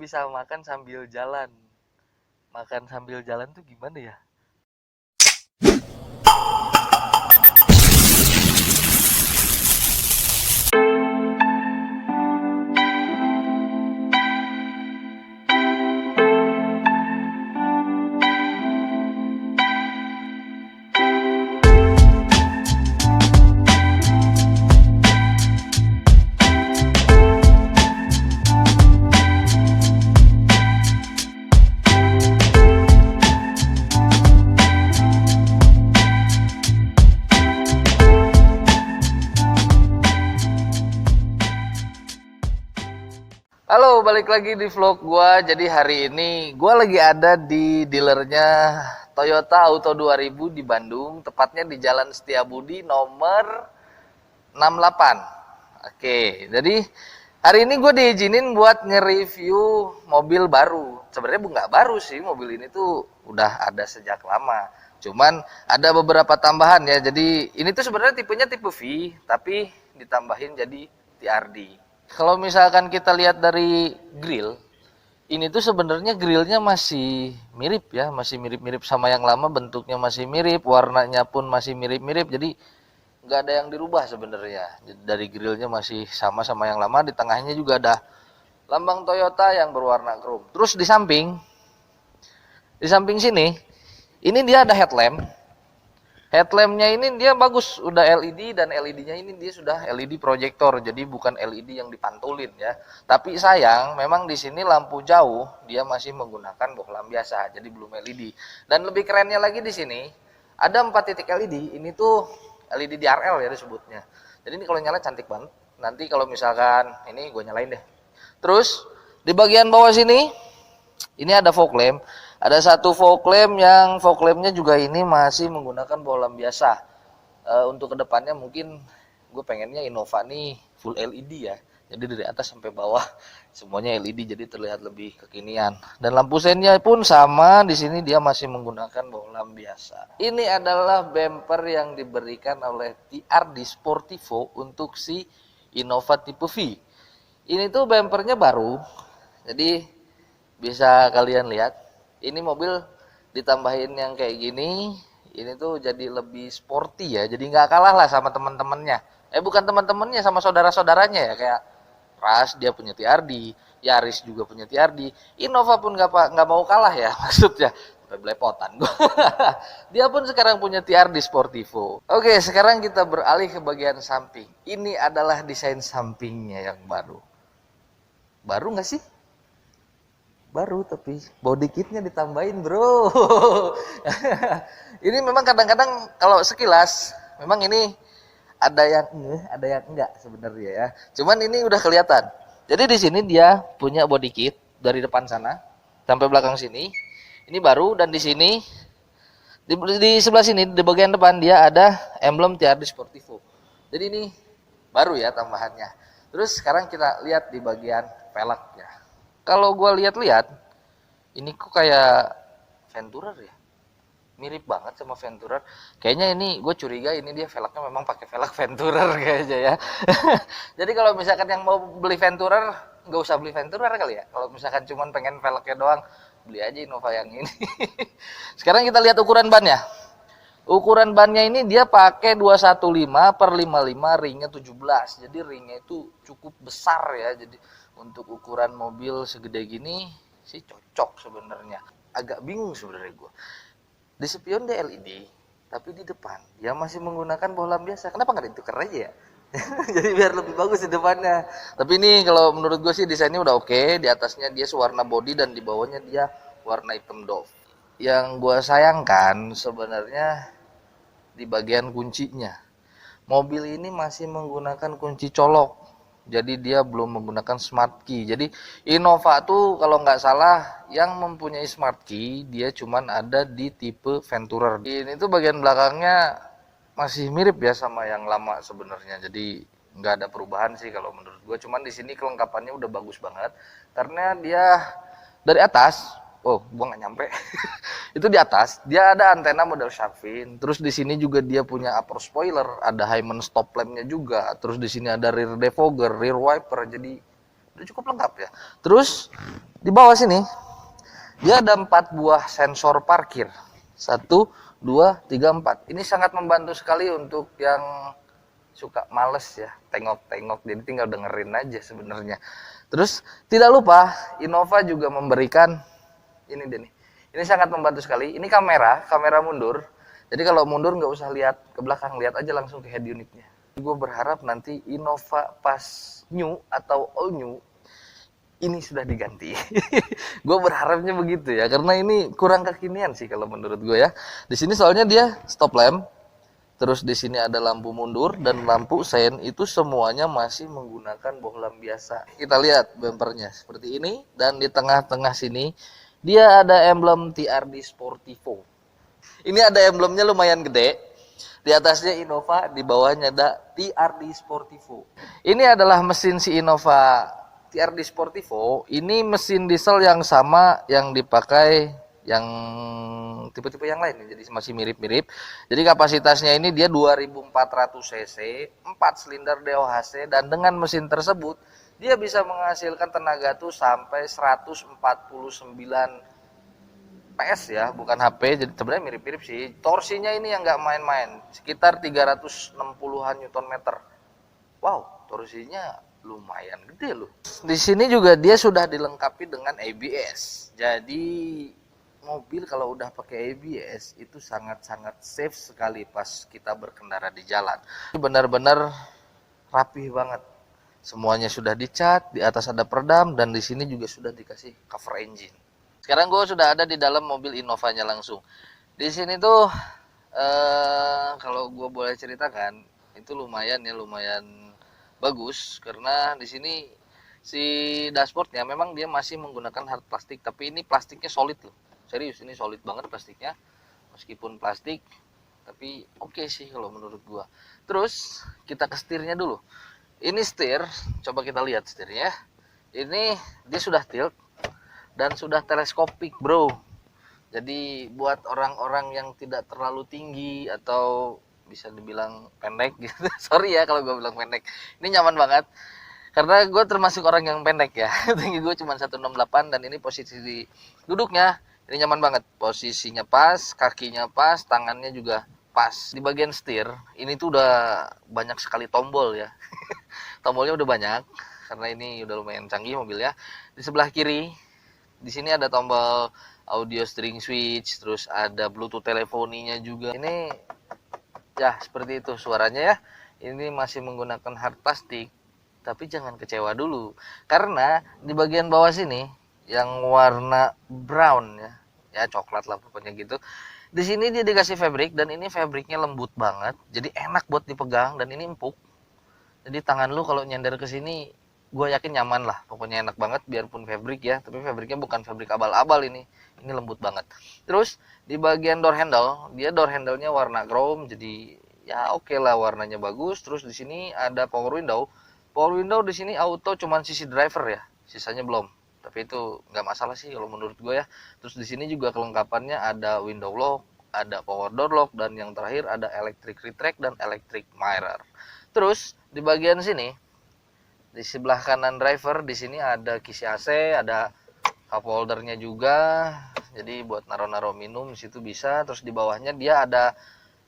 Bisa makan sambil jalan. Makan sambil jalan tuh gimana ya? Halo, balik lagi di vlog gua. Jadi hari ini gua lagi ada di dealernya Toyota Auto 2000 di Bandung, tepatnya di Jalan Setiabudi nomor 68. Oke, jadi hari ini gue diizinin buat nge-review mobil baru. Sebenarnya nggak baru sih, mobil ini tuh udah ada sejak lama. Cuman ada beberapa tambahan ya. Jadi ini tuh sebenarnya tipenya tipe V, tapi ditambahin jadi TRD. Kalau misalkan kita lihat dari grill, ini tuh sebenarnya grillnya masih mirip ya, masih mirip-mirip sama yang lama, bentuknya masih mirip, warnanya pun masih mirip-mirip. Jadi nggak ada yang dirubah sebenarnya. Dari grillnya masih sama yang lama. Di tengahnya juga ada lambang Toyota yang berwarna chrome. Terus di samping sini, ini dia ada headlamp. Headlampnya ini dia bagus, udah LED, dan LED-nya ini dia sudah LED proyektor, jadi bukan LED yang dipantulin ya. Tapi sayang, memang di sini lampu jauh dia masih menggunakan bohlam biasa, jadi belum LED. Dan lebih kerennya lagi di sini ada 4 titik LED. Ini tuh LED DRL ya disebutnya. Jadi ini kalau nyala cantik banget. Nanti kalau misalkan ini gue nyalain deh. Terus di bagian bawah sini ini ada fog lamp. Ada satu fog lamp yang fog lampnya juga ini masih menggunakan bohlam biasa. Untuk kedepannya mungkin gue pengennya Innova nih full LED ya. Jadi dari atas sampai bawah semuanya LED, jadi terlihat lebih kekinian. Dan lampu sennya pun sama, di sini dia masih menggunakan bohlam biasa. Ini adalah bumper yang diberikan oleh TRD Sportivo untuk si Innova tipe V. Ini tuh bumpernya baru. Jadi bisa kalian lihat, ini mobil ditambahin yang kayak gini, ini tuh jadi lebih sporty ya, jadi nggak kalah lah sama teman-temannya. Bukan teman-temannya, sama saudara-saudaranya ya, kayak Ras dia punya TRD, Yaris juga punya TRD, Innova pun nggak mau kalah ya maksudnya. Sampai belepotan gua. Dia pun sekarang punya TRD Sportivo. Oke, sekarang kita beralih ke bagian samping. Ini adalah desain sampingnya yang baru. Baru nggak sih? Baru, tapi body kitnya ditambahin bro. Ini memang kadang-kadang kalau sekilas memang ini ada yang ada yang enggak sebenarnya ya. Cuman ini udah kelihatan. Jadi di sini dia punya body kit dari depan sana sampai belakang sini. Ini baru, dan di sini di sebelah sini di bagian depan dia ada emblem TRD Sportivo. Jadi ini baru ya tambahannya. Terus sekarang kita lihat di bagian velgnya. Kalau gue lihat-lihat, ini kok kayak Venturer ya, mirip banget sama Venturer. Kayaknya ini gue curiga ini dia velgnya memang pakai velg Venturer kayaknya ya. Jadi kalau misalkan yang mau beli Venturer, nggak usah beli Venturer kali ya. Kalau misalkan cuma pengen velgnya doang, beli aja Innova yang ini. Sekarang kita lihat ukuran bannya. Ukuran bannya ini dia pakai 215 per 55, ringnya 17. Jadi ringnya itu cukup besar ya. Jadi untuk ukuran mobil segede gini sih cocok sebenarnya. Agak bingung sebenarnya gue. Di spion dia LED, tapi di depan dia masih menggunakan bohlam biasa. Kenapa nggak ditukar aja ya? Jadi biar lebih bagus di depannya. Tapi ini kalau menurut gue sih desainnya udah oke. Di atasnya dia warna body dan di bawahnya dia warna hitam doff. Yang gue sayangkan sebenarnya di bagian kuncinya. Mobil ini masih menggunakan kunci colok. Jadi dia belum menggunakan smart key. Jadi Innova tuh kalau nggak salah yang mempunyai smart key dia cuman ada di tipe Venturer. Ini tuh bagian belakangnya masih mirip ya sama yang lama sebenarnya. Jadi nggak ada perubahan sih kalau menurut gue. Cuman di sini kelengkapannya udah bagus banget karena dia dari atas. Oh, gua nggak nyampe. Itu di atas dia ada antena model shark fin. Terus di sini juga dia punya upper spoiler, ada Hyman stop lampnya juga. Terus di sini ada rear defogger, rear wiper. Jadi Udah cukup lengkap ya. Terus di bawah sini dia ada 4 buah sensor parkir. 1, 2, 3, 4. Ini sangat membantu sekali untuk yang suka males ya, tengok-tengok, jadi tinggal dengerin aja sebenarnya. Terus tidak lupa Innova juga memberikan ini deh nih. Ini sangat membantu sekali. Ini kamera mundur. Jadi kalau mundur nggak usah lihat ke belakang, lihat aja langsung ke head unitnya. Gue berharap nanti Innova pas new atau all new ini sudah diganti. Gue berharapnya begitu ya, karena ini kurang kekinian sih kalau menurut gue ya. Di sini soalnya dia stop lamp, terus di sini ada lampu mundur dan lampu sein, itu semuanya masih menggunakan bohlam biasa. Kita lihat bumpernya seperti ini, dan di tengah-tengah sini dia ada emblem TRD Sportivo. Ini ada emblemnya lumayan gede. Di atasnya Innova, di bawahnya ada TRD Sportivo. Ini adalah mesin si Innova TRD Sportivo. Ini mesin diesel yang sama yang dipakai yang tipe-tipe yang lain, jadi masih mirip-mirip. Jadi kapasitasnya ini dia 2400 cc, 4 silinder DOHC, dan dengan mesin tersebut dia bisa menghasilkan tenaga tuh sampai 149 PS ya, bukan HP, jadi sebenarnya mirip-mirip sih. Torsinya ini yang nggak main-main, sekitar 360-an Newton meter. Wow, torsinya lumayan gede loh. Di sini juga dia sudah dilengkapi dengan ABS. Jadi mobil kalau udah pakai ABS itu sangat-sangat safe sekali pas kita berkendara di jalan. Benar-benar rapih banget. Semuanya sudah dicat, di atas ada peredam, dan di sini juga sudah dikasih cover engine. Sekarang gue sudah ada di dalam mobil Innovanya langsung. Di sini tuh kalau gue boleh ceritakan, itu lumayan bagus, karena di sini si dashboardnya memang dia masih menggunakan hard plastik, tapi ini plastiknya solid loh. Serius, ini solid banget plastiknya. Meskipun plastik, tapi oke sih kalau menurut gue. Terus kita ke setirnya dulu. Ini setir, coba kita lihat setirnya. Ini dia sudah tilt dan sudah teleskopik, bro. Jadi buat orang-orang yang tidak terlalu tinggi atau bisa dibilang pendek gitu. Sorry ya kalau gue bilang pendek. Ini nyaman banget. Karena gue termasuk orang yang pendek ya. Tinggi gue cuma 168, dan ini posisi duduknya ini nyaman banget. Posisinya pas, kakinya pas, tangannya juga pas. Di bagian setir ini tuh udah banyak sekali tombol ya. Tombolnya udah banyak karena ini udah lumayan canggih mobilnya. Di sebelah kiri di sini ada tombol audio steering switch, terus ada Bluetooth telefoninya juga. Ini ya seperti itu suaranya ya. Ini masih menggunakan hard plastik, tapi jangan kecewa dulu karena di bagian bawah sini yang warna brown ya coklat lah pokoknya gitu. Di sini dia dikasih fabric, dan ini fabricnya lembut banget, jadi enak buat dipegang, dan ini empuk. Jadi tangan lu kalau nyender ke sini, gue yakin nyaman lah, pokoknya enak banget biarpun fabric ya, tapi fabricnya bukan fabric abal-abal ini lembut banget. Terus di bagian door handle, dia door handle-nya warna chrome, jadi ya oke lah, warnanya bagus. Terus di sini ada power window. Power window di sini auto cuman sisi driver ya, sisanya belum. Tapi itu nggak masalah sih kalau menurut gue ya. Terus di sini juga kelengkapannya ada window lock, ada power door lock, dan yang terakhir ada electric retract dan electric mirror. Terus di bagian sini, di sebelah kanan driver, di sini ada kisi AC, ada cup holdernya juga. Jadi buat naro-naro minum situ bisa. Terus di bawahnya dia ada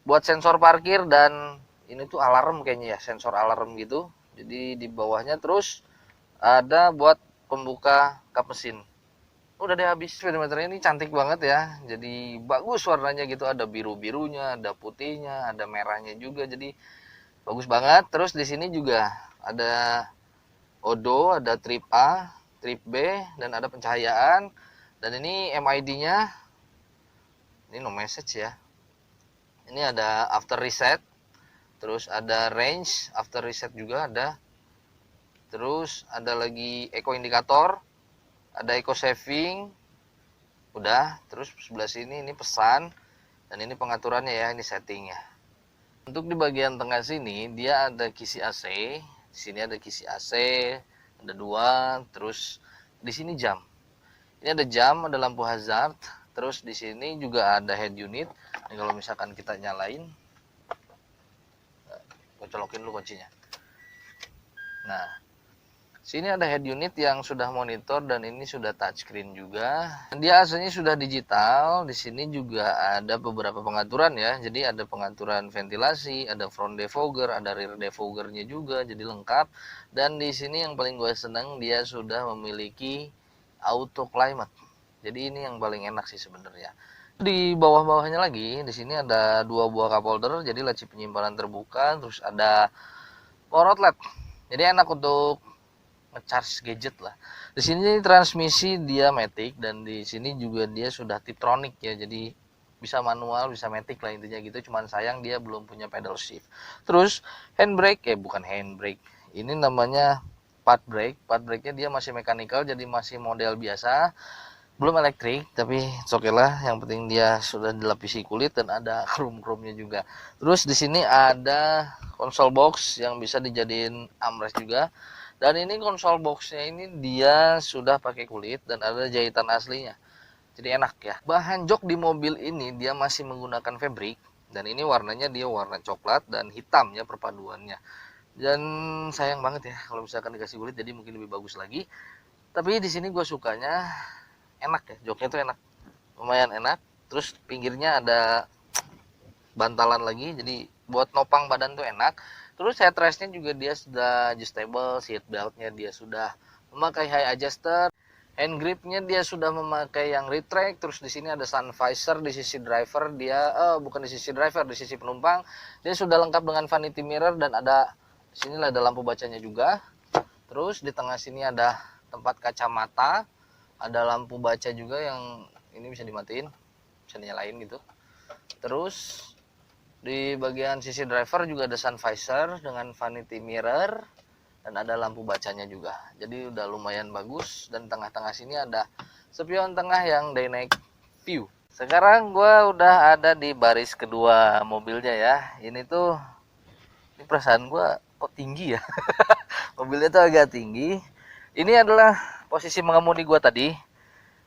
buat sensor parkir, dan ini tuh alarm kayaknya ya, sensor alarm gitu. Jadi di bawahnya terus ada buat pembuka kap mesin. Udah deh habis. Speedometernya ini cantik banget ya. Jadi bagus warnanya gitu, ada biru-birunya, ada putihnya, ada merahnya juga. Jadi bagus banget. Terus di sini juga ada odo, ada trip A, trip B, dan ada pencahayaan. Dan ini MID-nya ini no message ya. Ini ada after reset, terus ada range after reset juga ada. Terus ada lagi eco indikator, ada eco saving. Udah, terus sebelah sini ini pesan, dan ini pengaturannya ya, ini settingnya. Untuk di bagian tengah sini dia ada kisi AC, di sini ada kisi AC, ada 2, terus di sini jam. Ini ada jam, ada lampu hazard, terus di sini juga ada head unit. Ini kalau misalkan kita nyalain, gue colokin dulu kuncinya. Nah, Sini ada head unit yang sudah monitor dan ini sudah touchscreen juga. Dia aslinya sudah digital. Di sini juga ada beberapa pengaturan ya. Jadi ada pengaturan ventilasi, ada front defogger, ada rear defoggernya juga. Jadi lengkap. Dan di sini yang paling gue senang dia sudah memiliki auto climate. Jadi ini yang paling enak sih sebenarnya. Di bawah-bawahnya lagi, di sini ada 2 buah cup holder. Jadi laci penyimpanan terbuka. Terus ada power outlet. Jadi enak untuk ngecharge gadget lah. Di sini transmisi dia matic dan di sini juga dia sudah tiptronic ya. Jadi bisa manual, bisa matic lah intinya gitu. Cuman sayang dia belum punya pedal shift. Terus handbrake, bukan handbrake. Ini namanya part brake. Part brake-nya dia masih mechanical jadi masih model biasa. Belum elektrik, tapi oke lah. Yang penting dia sudah dilapisi kulit dan ada chrome-chrome-nya juga. Terus di sini ada console box yang bisa dijadiin armrest juga. Dan ini konsol boxnya ini dia sudah pakai kulit dan ada jahitan aslinya. Jadi enak ya. Bahan jok di mobil ini dia masih menggunakan fabric. Dan ini warnanya dia warna coklat dan hitam ya perpaduannya. Dan sayang banget ya kalau misalkan dikasih kulit jadi mungkin lebih bagus lagi. Tapi di sini gue sukanya enak ya. Joknya tuh enak. Lumayan enak. Terus pinggirnya ada bantalan lagi. Jadi buat nopang badan tuh enak. Terus headrestnya juga dia sudah adjustable, seat beltnya dia sudah memakai high adjuster, hand gripnya dia sudah memakai yang retract. Terus di sini ada sun visor di sisi driver, dia bukan di sisi driver, di sisi penumpang. Dia sudah lengkap dengan vanity mirror dan ada sinilah ada lampu bacanya juga. Terus di tengah sini ada tempat kacamata, ada lampu baca juga yang ini bisa dimatiin, bisa dinyalain gitu. Terus di bagian sisi driver juga ada sun visor dengan vanity mirror dan ada lampu bacanya juga. Jadi udah lumayan bagus dan tengah-tengah sini ada spion tengah yang dynamic view. Sekarang gue udah ada di baris kedua mobilnya ya. Ini perasaan gue kok tinggi ya. Mobilnya tuh agak tinggi. Ini adalah posisi mengemudi gue tadi.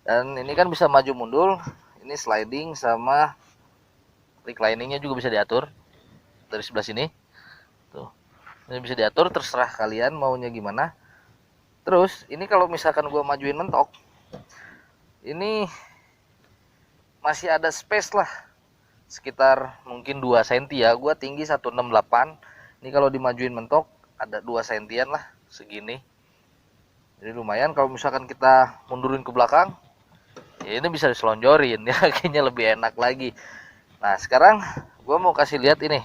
Dan ini kan bisa maju mundur. Ini sliding sama recliningnya juga bisa diatur dari sebelah sini tuh, ini bisa diatur, terserah kalian maunya gimana. Terus ini kalau misalkan gue majuin mentok, ini masih ada space lah sekitar mungkin 2 cm ya. Gue tinggi 168, ini kalau dimajuin mentok ada 2 cm lah segini. Jadi lumayan kalau misalkan kita mundurin ke belakang ya ini bisa diselonjorin ya, kayaknya lebih enak lagi. Nah sekarang gue mau kasih lihat ini.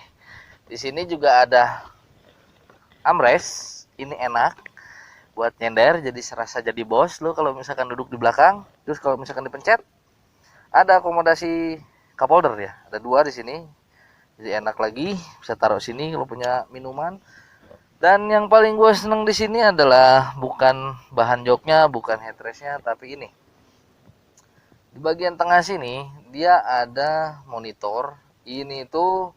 Di sini juga ada armrest. Ini enak buat nyender. Jadi serasa jadi bos lo kalau misalkan duduk di belakang. Terus kalau misalkan dipencet, ada akomodasi cup holder ya. Ada 2 di sini. Jadi enak lagi. Bisa taruh sini kalau punya minuman. Dan yang paling gue seneng di sini adalah bukan bahan joknya, bukan headrestnya, tapi ini. Di bagian tengah sini dia ada monitor. Ini tuh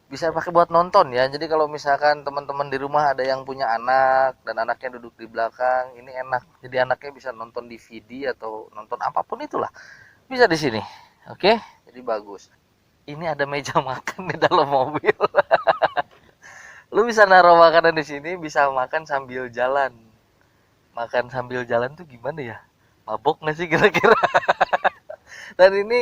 bisa pakai buat nonton ya. Jadi kalau misalkan teman-teman di rumah ada yang punya anak dan anaknya duduk di belakang, ini enak. Jadi anaknya bisa nonton DVD atau nonton apapun itulah. Bisa di sini. Oke? Jadi bagus. Ini ada meja makan di dalam mobil. Lu bisa naruh makanan di sini, bisa makan sambil jalan. Makan sambil jalan tuh gimana ya? Mabok nggak sih kira-kira? Dan ini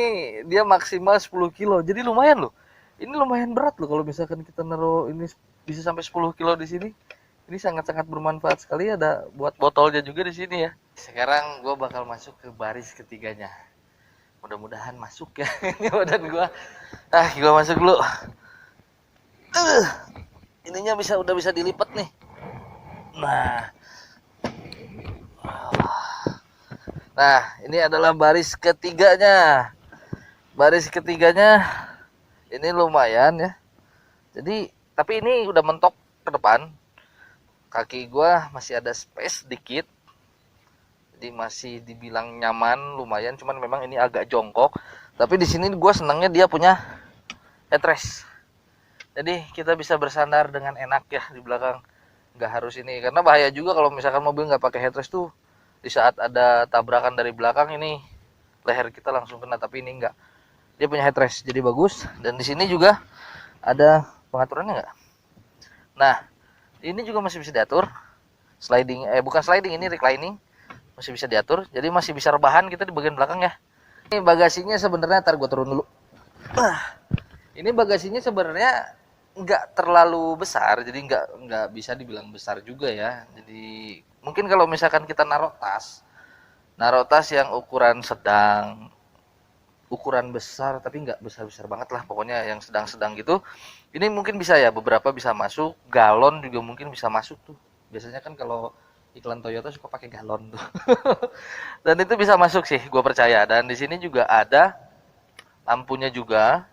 dia maksimal 10 kilo. Jadi lumayan loh. Ini lumayan berat loh kalau misalkan kita naruh ini bisa sampai 10 kilo di sini. Ini sangat-sangat bermanfaat sekali, ada buat botolnya juga di sini ya. Sekarang gue bakal masuk ke baris ketiganya. Mudah-mudahan masuk ya. Ini badan gue. Gue masuk dulu. Ininya udah bisa dilipat nih. Nah, ini adalah baris ketiganya. Baris ketiganya ini lumayan ya. Jadi, tapi ini udah mentok ke depan. Kaki gua masih ada space sedikit. Jadi masih dibilang nyaman, lumayan. Cuman memang ini agak jongkok. Tapi di sini gua senangnya dia punya headrest. Jadi kita bisa bersandar dengan enak ya di belakang. Nggak harus ini. Karena bahaya juga kalau misalkan mobil nggak pakai headrest tuh. Di saat ada tabrakan dari belakang ini leher kita langsung kena, tapi ini enggak. Dia punya headrest jadi bagus. Dan di sini juga ada pengaturannya enggak. Nah, ini juga masih bisa diatur. sliding, bukan sliding, ini reclining, masih bisa diatur, jadi masih bisa rebahan kita di bagian belakang ya. Ini bagasinya sebenarnya, ntar gue turun dulu. Ini bagasinya sebenarnya nggak terlalu besar, jadi nggak bisa dibilang besar juga ya. Jadi mungkin kalau misalkan kita naruh tas yang ukuran sedang, ukuran besar tapi nggak besar-besar banget lah, pokoknya yang sedang-sedang gitu, ini mungkin bisa ya, beberapa bisa masuk, galon juga mungkin bisa masuk tuh. Biasanya kan kalau iklan Toyota suka pakai galon tuh. Dan itu bisa masuk sih, gue percaya. Dan di sini juga ada lampunya juga,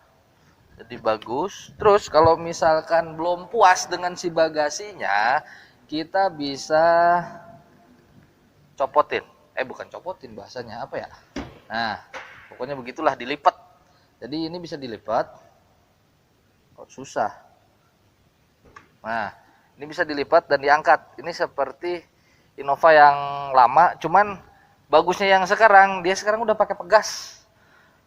jadi bagus. Terus kalau misalkan belum puas dengan si bagasinya, kita bisa copotin. Bukan copotin, bahasanya apa ya? Nah, pokoknya begitulah, dilipat. Jadi ini bisa dilipat. Kok susah. Nah, ini bisa dilipat dan diangkat. Ini seperti Innova yang lama, cuman bagusnya yang sekarang, dia sekarang udah pakai pegas.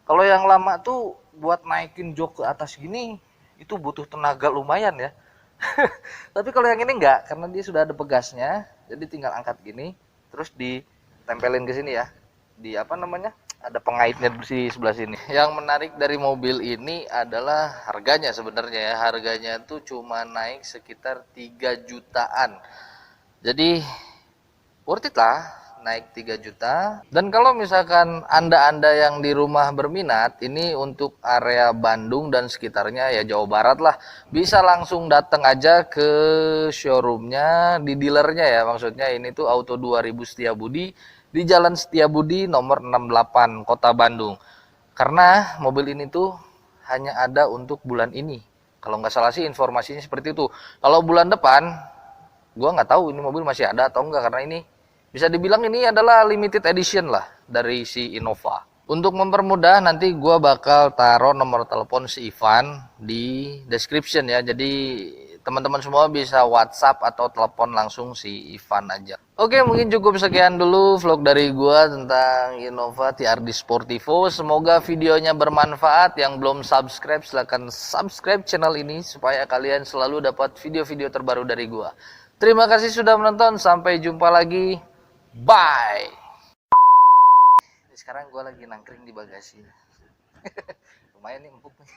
Kalau yang lama tuh buat naikin jok ke atas gini, itu butuh tenaga lumayan ya. Tapi kalau yang ini enggak, karena dia sudah ada pegasnya, jadi tinggal angkat gini, terus ditempelin ke sini ya. Di apa namanya? Ada pengaitnya di sebelah sini. Yang menarik dari mobil ini adalah harganya sebenarnya ya. Harganya tuh cuma naik sekitar 3 jutaan. Jadi worth it lah, naik 3 juta. Dan kalau misalkan Anda yang di rumah berminat, ini untuk area Bandung dan sekitarnya ya, Jawa Barat lah, bisa langsung datang aja ke showroomnya, di dealernya ya, maksudnya ini tuh Auto 2000 Setiabudi di Jalan Setiabudi nomor 68 Kota Bandung. Karena mobil ini tuh hanya ada untuk bulan ini, kalau nggak salah sih informasinya seperti itu. Kalau bulan depan gua nggak tahu ini mobil masih ada atau enggak, karena ini bisa dibilang ini adalah limited edition lah dari si Innova. Untuk mempermudah, nanti gue bakal taruh nomor telepon si Ivan di description ya. Jadi teman-teman semua bisa WhatsApp atau telepon langsung si Ivan aja. Oke, mungkin cukup sekian dulu vlog dari gue tentang Innova TRD Sportivo. Semoga videonya bermanfaat. Yang belum subscribe, silahkan subscribe channel ini supaya kalian selalu dapat video-video terbaru dari gue. Terima kasih sudah menonton. Sampai jumpa lagi. Bye. Sekarang gue lagi nangkring di bagasi. Lumayan nih empuk nih.